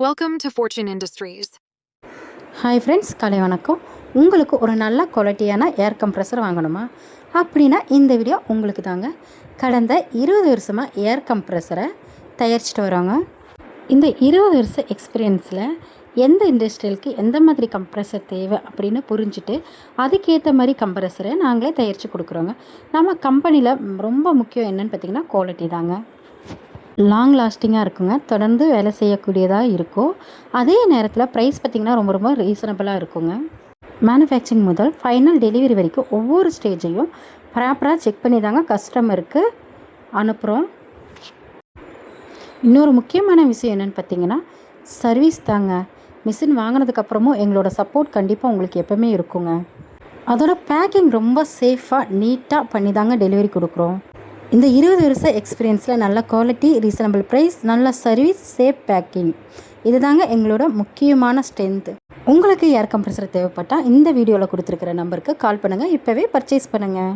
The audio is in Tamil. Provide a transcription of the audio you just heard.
Welcome to Fortune Industries. Hi friends, காலை வணக்கம். உங்களுக்கு ஒரு நல்ல குவாலிட்டியான ஏர் கம்ப்ரெசர் வாங்கணுமா அப்படின்னா இந்த வீடியோ உங்களுக்கு தாங்க. கடந்த 20 வருஷமாக ஏர் கம்ப்ரெசரை தயாரிச்சிட்டு வரோங்க. இந்த 20 வருஷ எக்ஸ்பீரியன்ஸில் எந்த இண்டஸ்ட்ரியலுக்கு எந்த மாதிரி கம்ப்ரெசர் தேவை அப்படின்னு புரிஞ்சுட்டு அதுக்கேற்ற மாதிரி கம்ப்ரெசரை நாங்களே தயாரித்து கொடுக்குறோங்க. நம்ம கம்பெனியில் ரொம்ப முக்கியம் என்னென்னு பார்த்திங்கன்னா குவாலிட்டி தாங்க. லாங் லாஸ்டிங்காக இருக்குங்க, தொடர்ந்து வேலை செய்யக்கூடியதாக இருக்கும். அதே நேரத்தில் ப்ரைஸ் பார்த்திங்கன்னா ரொம்ப ரொம்ப ரீசனபிளாக இருக்குங்க. மேனுஃபேக்சரிங் முதல் ஃபைனல் டெலிவரி வரைக்கும் ஒவ்வொரு ஸ்டேஜையும் ப்ராப்பராக செக் பண்ணி தாங்க கஸ்டமருக்கு அனுப்புகிறோம். இன்னொரு முக்கியமான விஷயம் என்னென்னு பார்த்திங்கன்னா சர்வீஸ் தாங்க. மிஷின் வாங்கினதுக்கப்புறமும் எங்களோட சப்போர்ட் கண்டிப்பாக உங்களுக்கு எப்போவுமே இருக்குங்க. அதோட பேக்கிங் ரொம்ப சேஃபாக நீட்டாக பண்ணி தாங்க டெலிவரி கொடுக்குறோம். இந்த 20 வருஷ எக்ஸ்பீரியன்ஸில் நல்ல குவாலிட்டி, ரீசனபிள் ப்ரைஸ், நல்ல சர்வீஸ், சேஃப் பேக்கிங், இது தாங்க எங்களோட முக்கியமான ஸ்ட்ரென்த்து. உங்களுக்கு ஏர் கம்ப்ரெசர் தேவைப்பட்டால் இந்த வீடியோவில் கொடுத்துருக்கிற நம்பருக்கு கால் பண்ணுங்கள். இப்போவே பர்ச்சேஸ் பண்ணுங்கள்.